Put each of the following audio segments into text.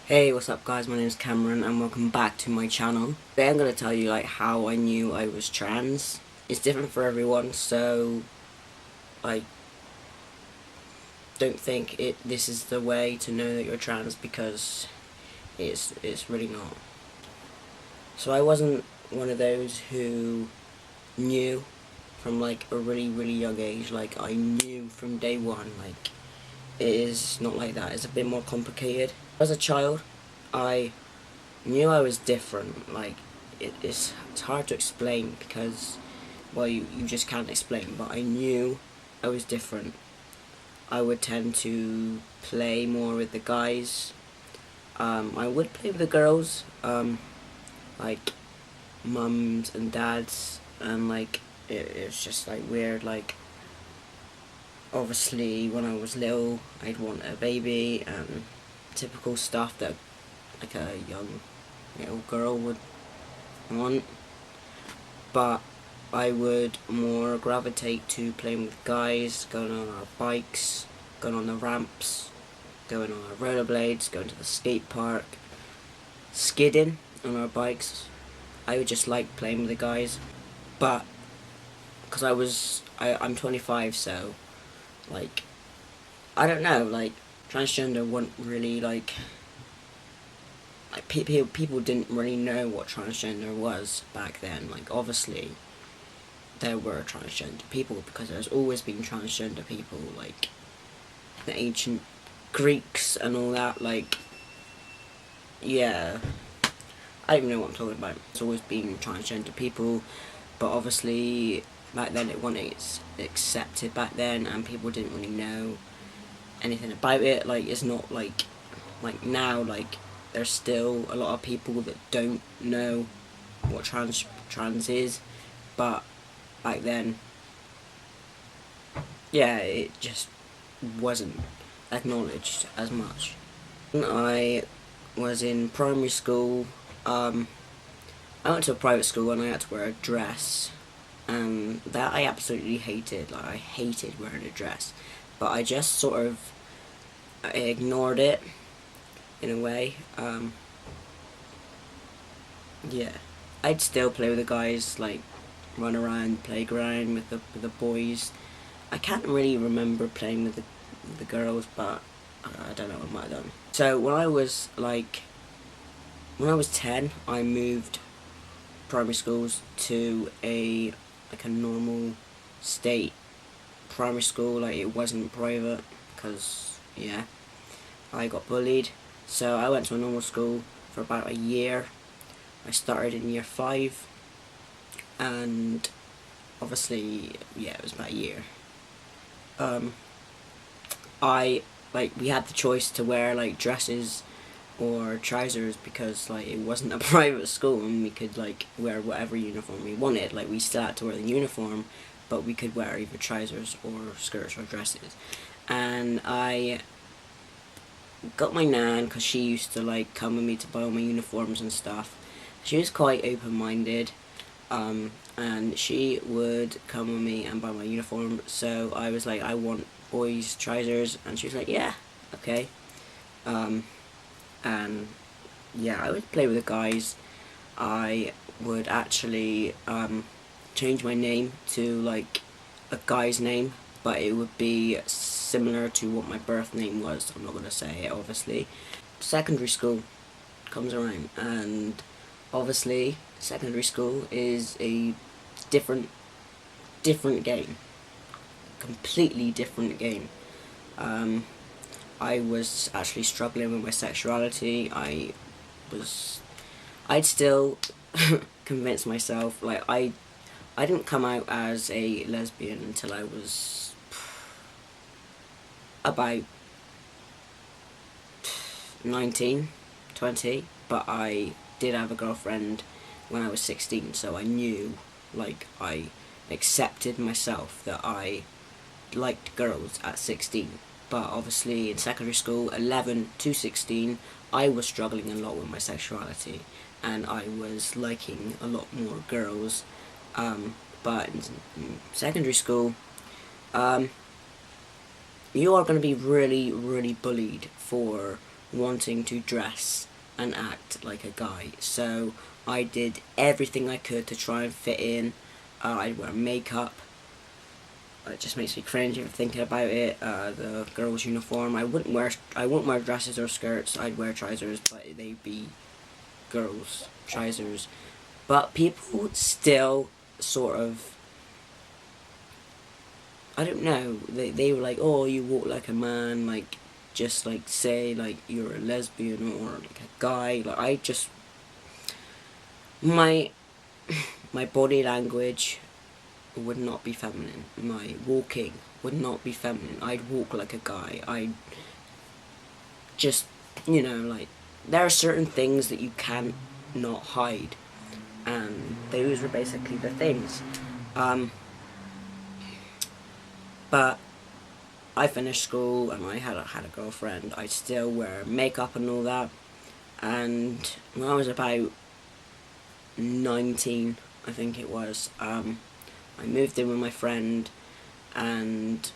Hey, what's up guys, my name is Cameron and welcome back to my channel. Today I'm going to tell you how I knew I was trans. It's different for everyone, so like don't think this is the way to know that you're trans, because it's really not. So I wasn't one of those who knew from like a really young age. Like I knew from day one. Like it is not like that. It's a bit more complicated. As a child, I knew I was different. Like it's hard to explain because, well, you just can't explain, but I knew I was different. I would tend to play more with the guys. I would play with the girls, like mums and dads, and like it was just like weird. Like obviously when I was little I'd want a baby and typical stuff that like a young little girl would want, but I would more gravitate to playing with guys, going on our bikes, going on the ramps, going on our rollerblades, going to the skate park, skidding on our bikes. I would just like playing with the guys, but because I'm 25, so like I don't know, like transgender weren't really like people didn't really know what transgender was back then. Like obviously there were transgender people because there's always been transgender people, like the ancient Greeks and all that. Like yeah, I don't even know what I'm talking about. There's always been transgender people, but obviously back then it wasn't accepted back then, and people didn't really know anything about it. Like it's not like now, like there's still a lot of people that don't know what trans is, but back then, yeah, it just wasn't acknowledged as much. When I was in primary school, I went to a private school and I had to wear a dress, and that I absolutely hated. Like I hated wearing a dress, but I just sort of ignored it in a way. Yeah, I'd still play with the guys, like run around the playground with the boys. I can't really remember playing with the girls, but I don't know, I might have done. So when I was 10, I moved primary schools to a normal state primary school. Like it wasn't private because yeah, I got bullied. So I went to a normal school for about a year. I started in year 5, and obviously yeah, it was about a year. I we had the choice to wear like dresses or trousers because like it wasn't a private school, and we could like wear whatever uniform we wanted. Like we still had to wear the uniform, but we could wear either trousers or skirts or dresses. And I got my nan, because she used to like come with me to buy all my uniforms and stuff. She was quite open-minded, and she would come with me and buy my uniform. So I was like, I want boys trousers, and she was like, yeah, okay. And yeah, I would play with the guys. I would actually change my name to like a guy's name, but it would be similar to what my birth name was. I'm not going to say it, obviously. Secondary school comes around, and obviously secondary school is a different game, completely different game. I was actually struggling with my sexuality. I'd still convince myself, like I didn't come out as a lesbian until I was about 19, 20, but I did have a girlfriend when I was 16, so I knew, like I accepted myself that I liked girls at 16. But obviously in secondary school, 11 to 16, I was struggling a lot with my sexuality, and I was liking a lot more girls. But in secondary school, you are going to be really bullied for wanting to dress and act like a guy. So I did everything I could to try and fit in. I'd wear makeup. It just makes me cringe even thinking about it. The girls' uniform. I wouldn't wear dresses or skirts. I'd wear trousers, but they'd be girls' trousers. But people still sort of, I don't know, they were like, oh, you walk like a man, like, just like say like you're a lesbian or like a guy. Like, I just, my body language would not be feminine. My walking would not be feminine. I'd walk like a guy. I'd just, like, there are certain things that you can't not hide, and those were basically the things. But I finished school and I had a girlfriend. I still wear makeup and all that. And when I was about 19, I think it was, I moved in with my friend, and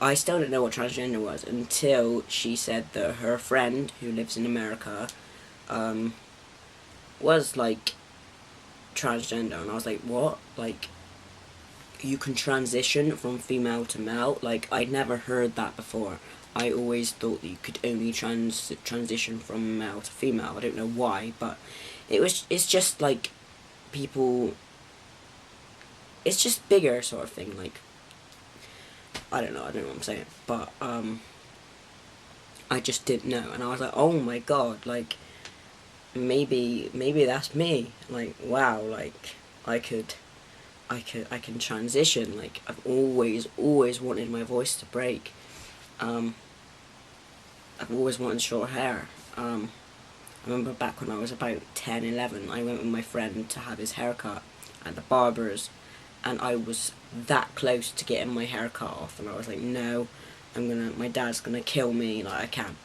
I still didn't know what transgender was until she said that her friend, who lives in America, was like transgender, and I was like, what? Like, you can transition from female to male? Like, I'd never heard that before. I always thought that you could only transition from male to female. I don't know why, but it's just like people, it's just bigger sort of thing. Like, I don't know what I'm saying, but I just didn't know, and I was like, oh my god, like, maybe that's me. Like, wow, like, I can transition. Like, I've always wanted my voice to break. I've always wanted short hair. I remember back when I was about 10, 11, I went with my friend to have his haircut at the barber's, and I was that close to getting my hair cut off, and I was like, no, my dad's gonna kill me, like, I can't.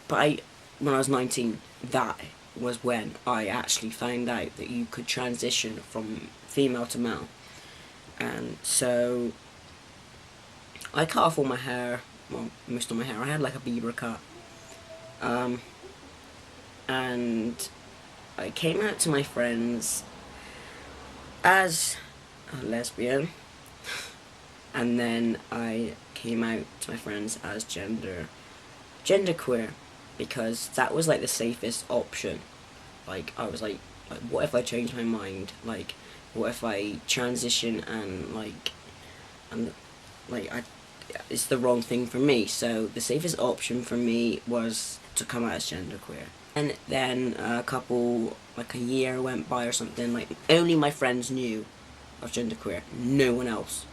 But when I was 19, that was when I actually found out that you could transition from female to male. And so I cut off all my hair, well, most of my hair. I had like a Bieber cut. And I came out to my friends as a lesbian, and then I came out to my friends as genderqueer, because that was like the safest option. Like, I was like, what if I change my mind? Like, what if I transition and it's the wrong thing for me? So the safest option for me was to come out as genderqueer. And then a year went by or something, like, only my friends knew I was genderqueer, no one else.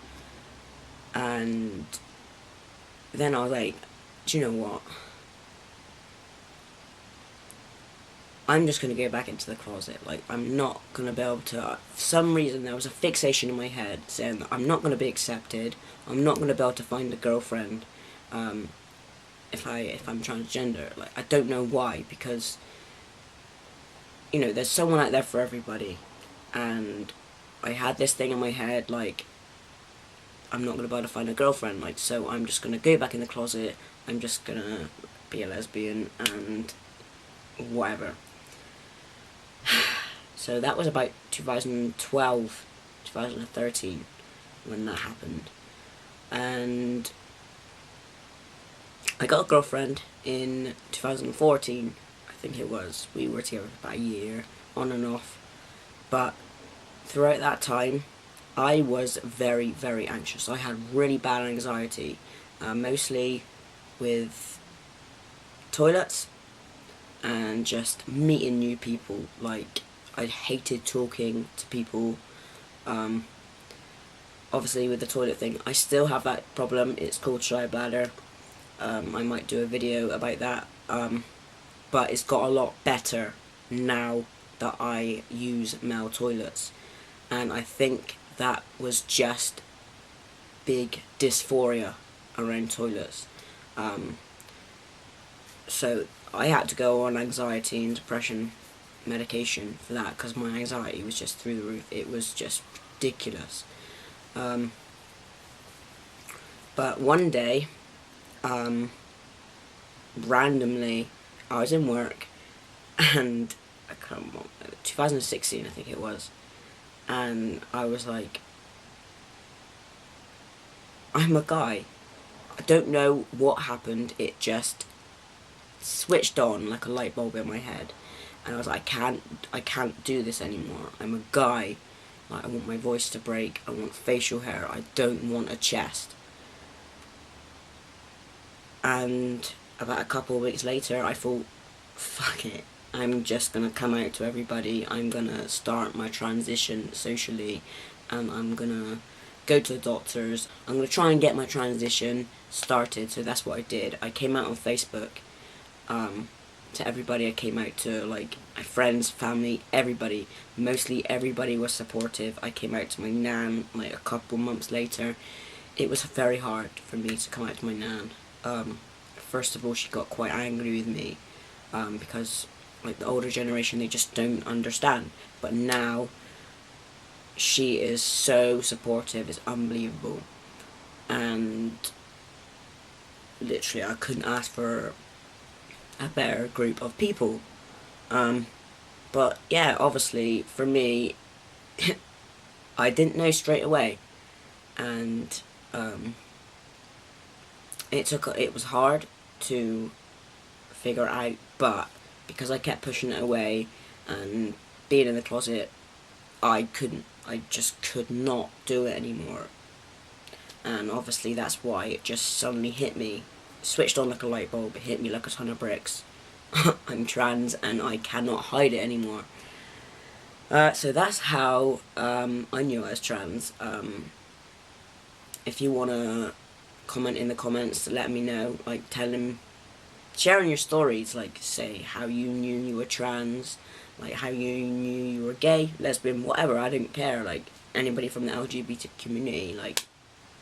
And then I was like, do you know what? I'm just going to go back into the closet. Like, I'm not going to be able to, for some reason there was a fixation in my head saying that I'm not going to be accepted, I'm not going to be able to find a girlfriend if I'm transgender. Like, I don't know why, because, there's someone out there for everybody, and I had this thing in my head, like, I'm not going to be able to find a girlfriend, like, so I'm just going to go back in the closet, I'm just going to be a lesbian, and whatever. So that was about 2012, 2013, when that happened. And I got a girlfriend in 2014, I think it was. We were together for about a year, on and off. But throughout that time, I was very, very anxious. I had really bad anxiety, mostly with toilets and just meeting new people. Like, I hated talking to people. Obviously with the toilet thing, I still have that problem. It's called shy bladder. I might do a video about that. But it's got a lot better now that I use male toilets. And I think that was just big dysphoria around toilets. So I had to go on anxiety and depression medication for that, because my anxiety was just through the roof. It was just ridiculous. But one day randomly, I was in work, and I can't remember, 2016 I think it was, and I was like, I'm a guy. I don't know what happened, it just switched on like a light bulb in my head, and I was like, I can't do this anymore. I'm a guy. Like, I want my voice to break, I want facial hair, I don't want a chest. And about a couple of weeks later, I thought, fuck it, I'm just gonna come out to everybody, I'm gonna start my transition socially, and I'm gonna go to the doctors, I'm gonna try and get my transition started. So that's what I did. I came out on Facebook, to everybody. I came out to, like, my friends, family, everybody. Mostly everybody was supportive. I came out to my nan, like, a couple months later. It was very hard for me to come out to my nan. First of all, she got quite angry with me, because, like, the older generation, they just don't understand. But now, she is so supportive, it's unbelievable. And literally, I couldn't ask for a better group of people. But yeah, obviously, for me, I didn't know straight away, and it was hard to figure out, but because I kept pushing it away and being in the closet, I just could not do it anymore. And obviously that's why it just suddenly hit me, switched on like a light bulb, it hit me like a ton of bricks. I'm trans and I cannot hide it anymore. So that's how I knew I was trans. If you want to comment in the comments, let me know, like, sharing your stories, like, say how you knew you were trans, like how you knew you were gay, lesbian, whatever. I didn't care. Like, anybody from the LGBT community, like,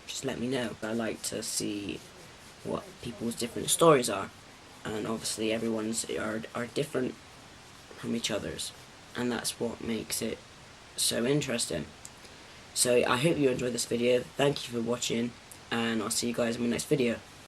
just let me know. I like to see what people's different stories are, and obviously everyone's are different from each other's, and that's what makes it so interesting. So I hope you enjoyed this video. Thank you for watching, and I'll see you guys in my next video.